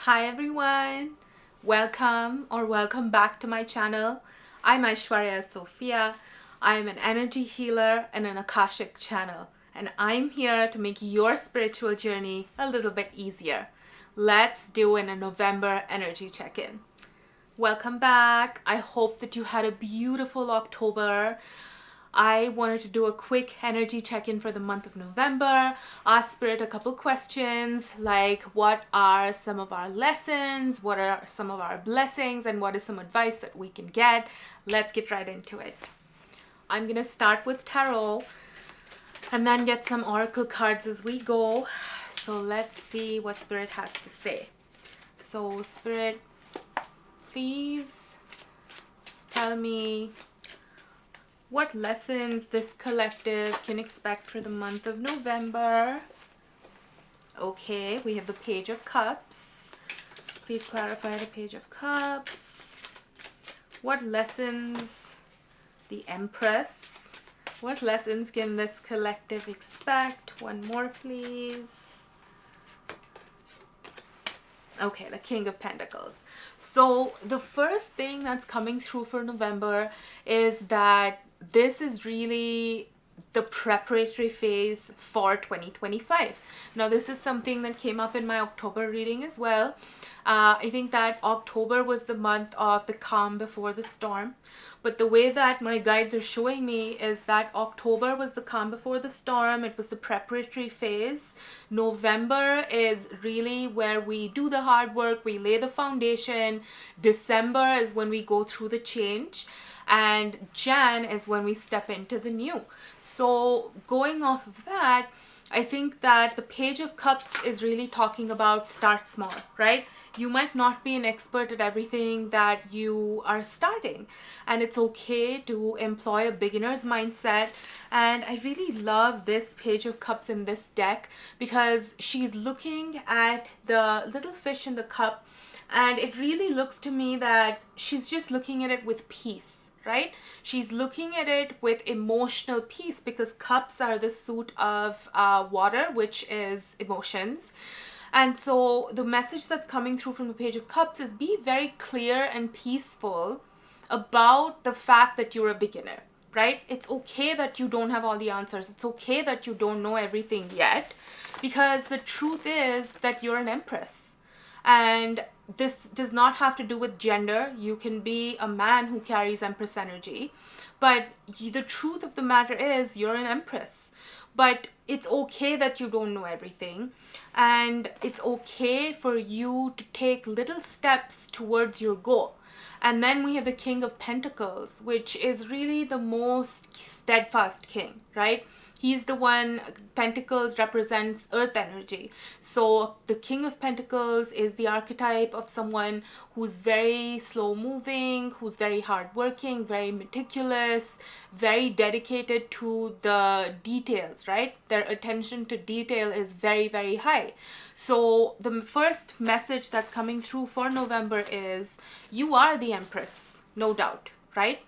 Hi everyone, welcome back to my channel. I'm Aishwarya Sophia. I'm an energy healer and an Akashic channel, and I'm here to make your spiritual journey a little bit easier. Let's do a November energy check-in. Welcome back. I hope that you had a beautiful October. I wanted to do a quick energy check-in for the month of November, ask Spirit a couple questions like what are some of our lessons, what are some of our blessings, and what is some advice that we can get. Let's get right into it. I'm going to start with tarot and then get some oracle cards as we go. So let's see what Spirit has to say. So Spirit, please tell me what lessons this collective can expect for the month of November. Okay, we have the Page of Cups. Please clarify the Page of Cups. What lessons, the Empress. What lessons can this collective expect? One more, please. Okay, the King of Pentacles. So the first thing that's coming through for November is that this is really the preparatory phase for 2025. Now, this is something that came up in my October reading as well. I think that October was the month of the calm before the storm. But the way that my guides are showing me is that October was the calm before the storm. It was the preparatory phase. November is really where we do the hard work. We lay the foundation. December is when we go through the change. And Jan is when we step into the new. So going off of that, I think that the Page of Cups is really talking about start small, right? You might not be an expert at everything that you are starting, and it's okay to employ a beginner's mindset. And I really love this Page of Cups in this deck because she's looking at the little fish in the cup, and it really looks to me that she's just looking at it with peace. Right? She's looking at it with emotional peace because cups are the suit of water, which is emotions. And so the message that's coming through from the Page of Cups is be very clear and peaceful about the fact that you're a beginner, right? It's okay that you don't have all the answers. It's okay that you don't know everything yet, because the truth is that you're an empress. And this does not have to do with gender. You can be a man who carries Empress energy. But the truth of the matter is you're an Empress. But it's okay that you don't know everything. And it's okay for you to take little steps towards your goal. And then we have the King of Pentacles, which is really the most steadfast king, right? He's the one, Pentacles represents earth energy. So the King of Pentacles is the archetype of someone who's very slow moving, who's very hardworking, very meticulous, very dedicated to the details, right? Their attention to detail is very, very high. So the first message that's coming through for November is you are the Empress, no doubt, right?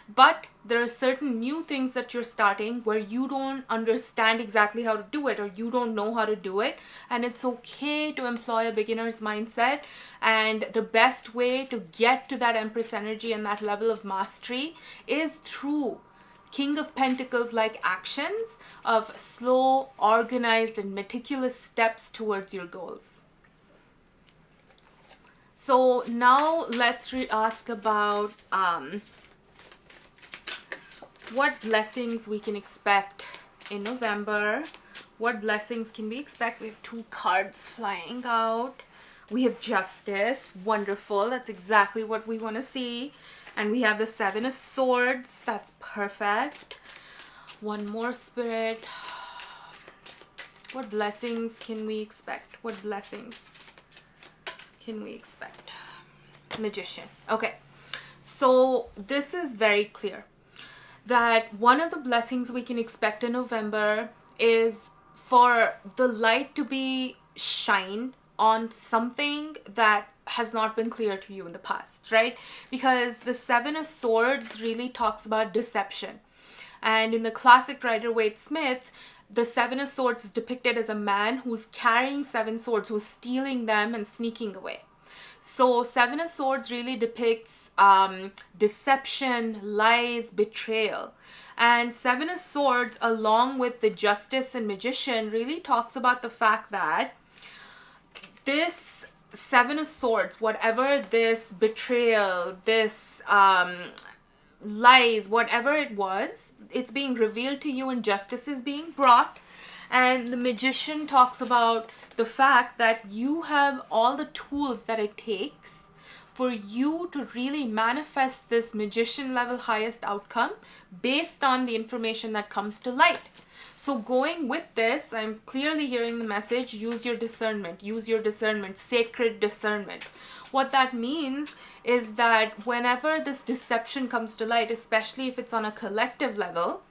But there are certain new things that you're starting where you don't understand exactly how to do it, or you don't know how to do it. And it's okay to employ a beginner's mindset. And the best way to get to that Empress energy and that level of mastery is through King of Pentacles like actions of slow, organized, and meticulous steps towards your goals. So now let's ask about what blessings we can expect in November. What blessings can we expect? We have two cards flying out. We have Justice. Wonderful. That's exactly what we want to see. And we have the Seven of Swords. That's perfect. One more, Spirit. What blessings can we expect? What blessings can we expect? Magician. Okay. So this is very clear that one of the blessings we can expect in November is for the light to be shined on something that has not been clear to you in the past, right? Because the Seven of Swords really talks about deception. And in the classic Rider-Waite-Smith, the Seven of Swords is depicted as a man who's carrying seven swords, who's stealing them and sneaking away. So Seven of Swords really depicts deception, lies, betrayal. And Seven of Swords, along with the Justice and Magician, really talks about the fact that this Seven of Swords, whatever this betrayal, this lies, whatever it was, it's being revealed to you and justice is being brought. And the Magician talks about the fact that you have all the tools that it takes for you to really manifest this magician level highest outcome based on the information that comes to light. So going with this, I'm clearly hearing the message, use your discernment, sacred discernment. What that means is that whenever this deception comes to light, especially if it's on a collective level,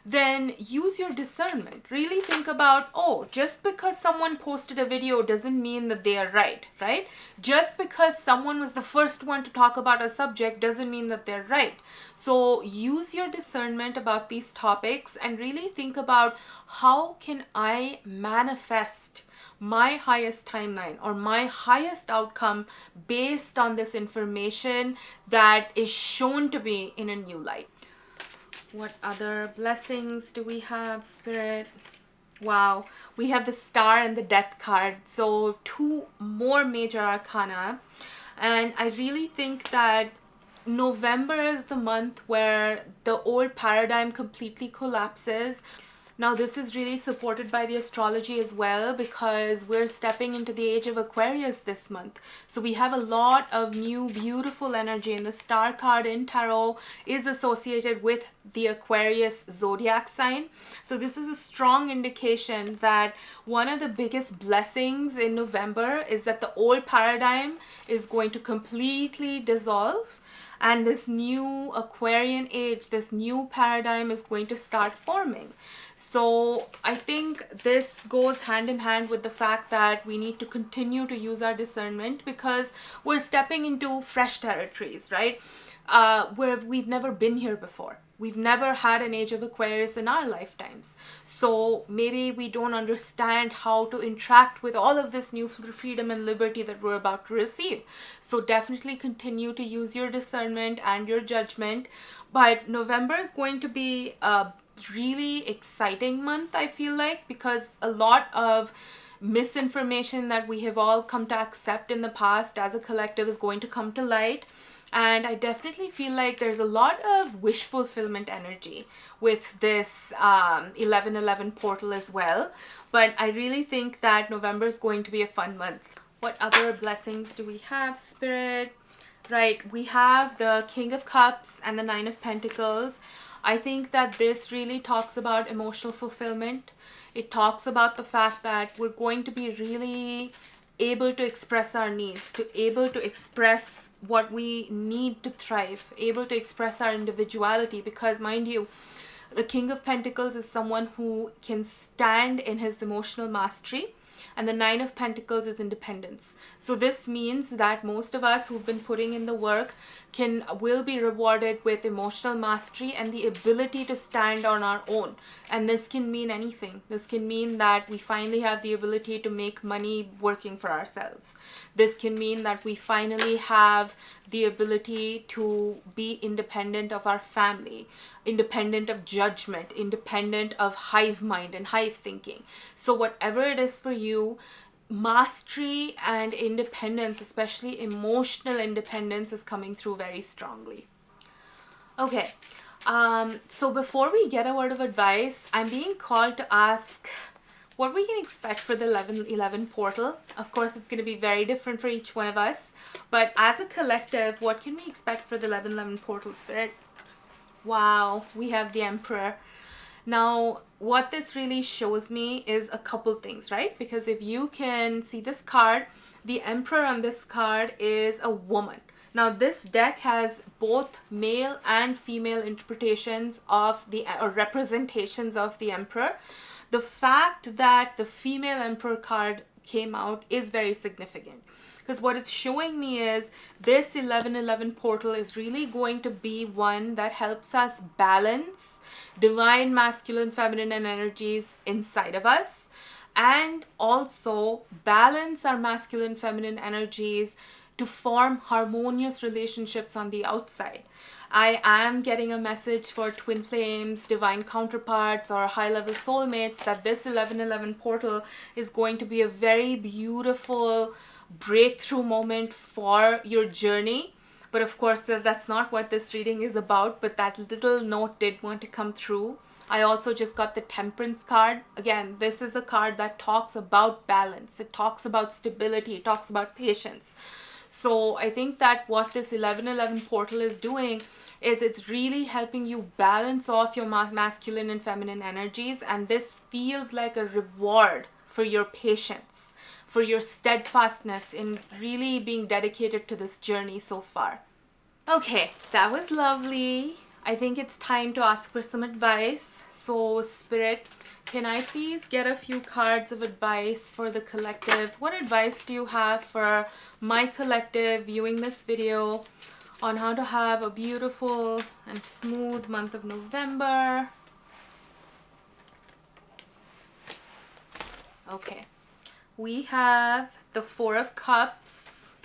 then use your discernment. Really think about, oh, just because someone posted a video doesn't mean that they are right, right? Just because someone was the first one to talk about a subject doesn't mean that they're right. So use your discernment about these topics and really think about, how can I manifest my highest timeline or my highest outcome based on this information that is shown to be in a new light. What other blessings do we have, Spirit? Wow, we have the Star and the Death card. So 2 more major arcana. And I really think that November is the month where the old paradigm completely collapses. Now, this is really supported by the astrology as well, because we're stepping into the age of Aquarius this month. So we have a lot of new beautiful energy, and the Star card in tarot is associated with the Aquarius zodiac sign. So this is a strong indication that one of the biggest blessings in November is that the old paradigm is going to completely dissolve. And this new Aquarian age, this new paradigm is going to start forming. So I think this goes hand in hand with the fact that we need to continue to use our discernment, because we're stepping into fresh territories, right? Where we've never been here before. We've never had an age of Aquarius in our lifetimes. So maybe we don't understand how to interact with all of this new freedom and liberty that we're about to receive. So definitely continue to use your discernment and your judgment. But November is going to be a really exciting month, I feel like, because a lot of misinformation that we have all come to accept in the past as a collective is going to come to light. And I definitely feel like there's a lot of wish fulfillment energy with this 11/11 portal as well. But I really think that November is going to be a fun month. What other blessings do we have, Spirit? Right, we have the King of Cups and the Nine of Pentacles. I think that this really talks about emotional fulfillment. It talks about the fact that we're going to be really able to express our needs, able to express what we need to thrive, able to express our individuality, because mind you, the King of Pentacles is someone who can stand in his emotional mastery, and the Nine of Pentacles is independence. So this means that most of us who've been putting in the work will be rewarded with emotional mastery and the ability to stand on our own. And this can mean anything. This can mean that we finally have the ability to make money working for ourselves. This can mean that we finally have the ability to be independent of our family, independent of judgment, independent of hive mind and hive thinking. So whatever it is for you, mastery and independence, especially emotional independence, is coming through very strongly. Okay, so before we get a word of advice, I'm being called to ask what we can expect for the 11/11 portal. Of course, it's going to be very different for each one of us, but as a collective, what can we expect for the 11/11 portal, Spirit? Wow, we have the Emperor. Now, what this really shows me is a couple things, right? Because if you can see this card, the Emperor on this card is a woman. Now, this deck has both male and female interpretations of or representations of the Emperor. The fact that the female Emperor card came out is very significant. Because what it's showing me is this 1111 portal is really going to be one that helps us balance divine masculine feminine energies inside of us, and also balance our masculine feminine energies to form harmonious relationships on the outside. I am getting a message for twin flames, divine counterparts, or high-level soulmates that this 1111 portal is going to be a very beautiful breakthrough moment for your journey. But of course, that's not what this reading is about, but that little note did want to come through. I also just got the Temperance card. Again, this is a card that talks about balance. It talks about stability. It talks about patience. So I think that what this 1111 portal is doing is it's really helping you balance off your masculine and feminine energies. And this feels like a reward for your patience, for your steadfastness in really being dedicated to this journey so far. Okay, that was lovely. I think it's time to ask for some advice. So Spirit, can I please get a few cards of advice for the collective? What advice do you have for my collective viewing this video on how to have a beautiful and smooth month of November? Okay, we have the Four of Cups,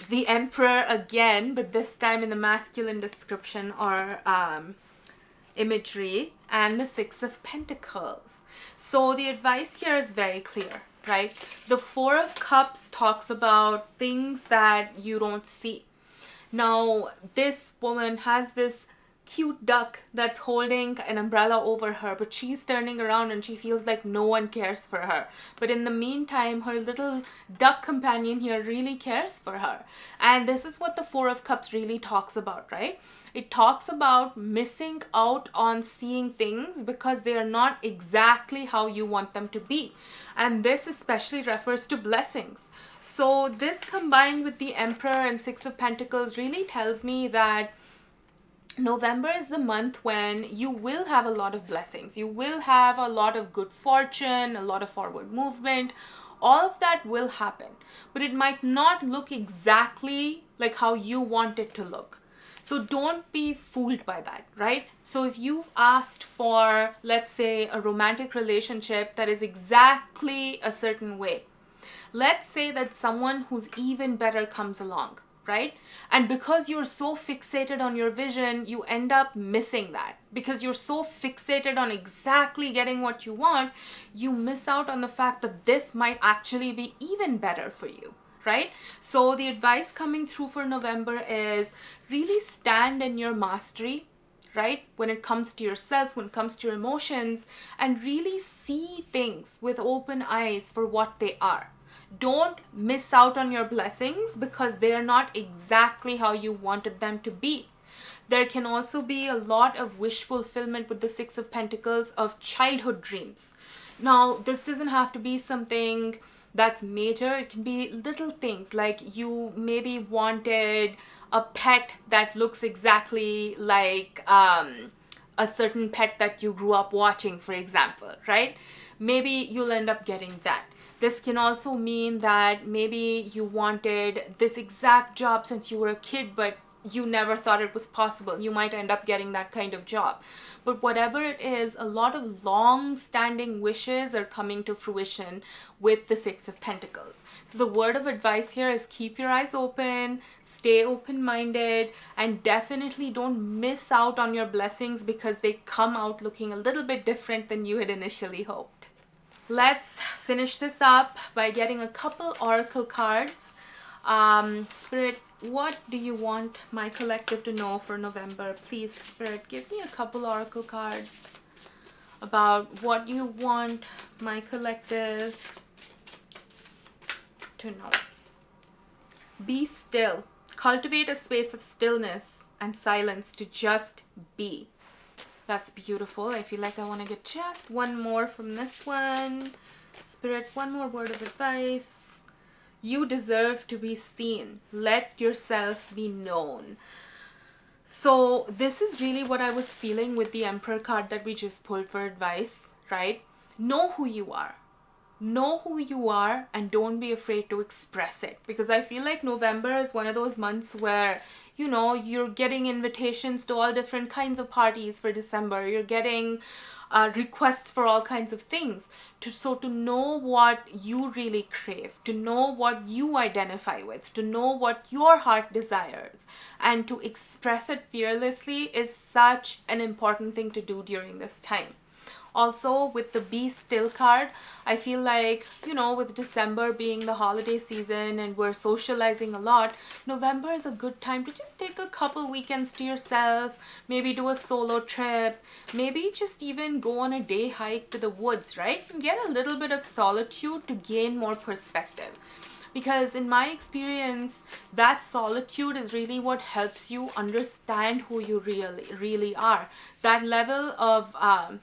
the Emperor again, but this time in the masculine description or imagery, and the Six of Pentacles. So the advice here is very clear, right? The Four of Cups talks about things that you don't see. Now, this woman has this cute duck that's holding an umbrella over her, but she's turning around and she feels like no one cares for her. But in the meantime, her little duck companion here really cares for her. And this is what the Four of Cups really talks about, right? It talks about missing out on seeing things because they are not exactly how you want them to be. And this especially refers to blessings. So this combined with the Emperor and Six of Pentacles really tells me that November is the month when you will have a lot of blessings. You will have a lot of good fortune, a lot of forward movement. All of that will happen. But it might not look exactly like how you want it to look. So don't be fooled by that, right? So if you've asked for, let's say, a romantic relationship that is exactly a certain way, let's say that someone who's even better comes along, right? And because you're so fixated on your vision, you end up missing that. Because you're so fixated on exactly getting what you want, you miss out on the fact that this might actually be even better for you, right? So the advice coming through for November is really stand in your mastery, right? When it comes to yourself, when it comes to your emotions, and really see things with open eyes for what they are. Don't miss out on your blessings because they are not exactly how you wanted them to be. There can also be a lot of wish fulfillment with the Six of Pentacles of childhood dreams. Now, this doesn't have to be something that's major. It can be little things like you maybe wanted a pet that looks exactly like a certain pet that you grew up watching, for example, right? Maybe you'll end up getting that. This can also mean that maybe you wanted this exact job since you were a kid, but you never thought it was possible. You might end up getting that kind of job. But whatever it is, a lot of long-standing wishes are coming to fruition with the Six of Pentacles. So the word of advice here is keep your eyes open, stay open-minded, and definitely don't miss out on your blessings because they come out looking a little bit different than you had initially hoped. Let's finish this up by getting a couple oracle cards. Spirit, what do you want my collective to know for November? Please, Spirit, give me a couple oracle cards about what you want my collective to know. Be still. Cultivate a space of stillness and silence to just be. That's beautiful. I feel like I want to get just one more from this one. Spirit, one more word of advice. You deserve to be seen. Let yourself be known. So this is really what I was feeling with the Emperor card that we just pulled for advice, right? Know who you are. know who you are and don't be afraid to express it, because I feel like November is one of those months where, you know, you're getting invitations to all different kinds of parties for December. You're getting requests for all kinds of things. So to know what you really crave, to know what you identify with, to know what your heart desires, and to express it fearlessly is such an important thing to do during this time. Also, with the Be Still card, I feel like, you know, with December being the holiday season and we're socializing a lot, November is a good time to just take a couple weekends to yourself, maybe do a solo trip, maybe just even go on a day hike to the woods, right? And get a little bit of solitude to gain more perspective. Because in my experience, that solitude is really what helps you understand who you really are. That level of,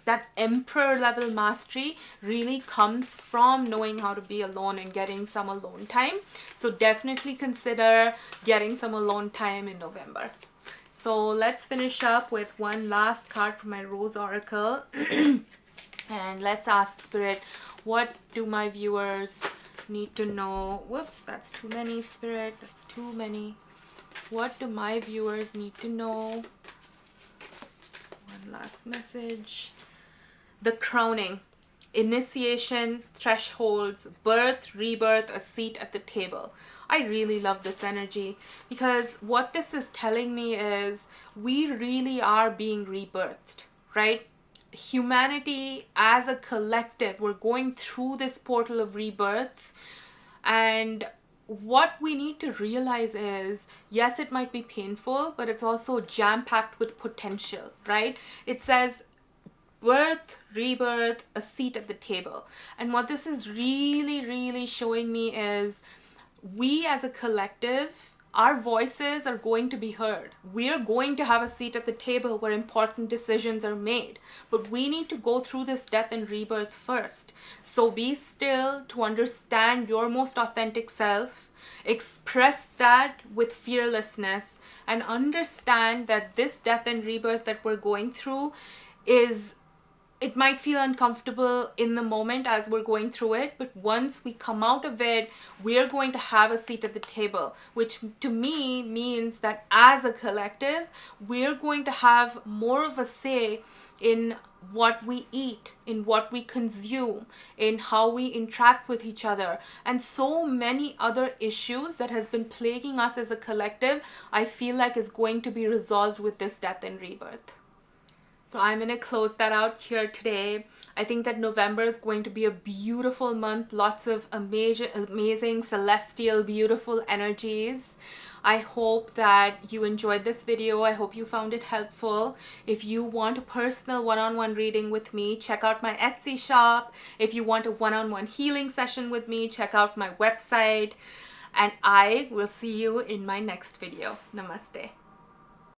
that emperor level mastery really comes from knowing how to be alone and getting some alone time. So definitely consider getting some alone time in November. So let's finish up with one last card from my Rose Oracle. And let's ask Spirit, what do my viewers need to know? Whoops, that's too many, Spirit. That's too many. What do my viewers need to know? One last message. The crowning, initiation, thresholds, birth, rebirth, a seat at the table. I really love this energy, because what this is telling me is we really are being rebirthed, right? Humanity as a collective, we're going through this portal of rebirth, and what we need to realize is, yes, it might be painful, but it's also jam-packed with potential, right? It says birth, rebirth, a seat at the table. And what this is really showing me is we as a collective, our voices are going to be heard. We're going to have a seat at the table where important decisions are made. But we need to go through this death and rebirth first. So be still to understand your most authentic self. Express that with fearlessness. And understand that this death and rebirth that we're going through is, it might feel uncomfortable in the moment as we're going through it, but once we come out of it, we're going to have a seat at the table, which to me means that as a collective, we're going to have more of a say in what we eat, in what we consume, in how we interact with each other, and so many other issues that has been plaguing us as a collective, I feel like is going to be resolved with this death and rebirth. So I'm going to close that out here today. I think that November is going to be a beautiful month. Lots of amazing, celestial, beautiful energies. I hope that you enjoyed this video. I hope you found it helpful. If you want a personal one-on-one reading with me, check out my Etsy shop. If you want a one-on-one healing session with me, check out my website. And I will see you in my next video. Namaste.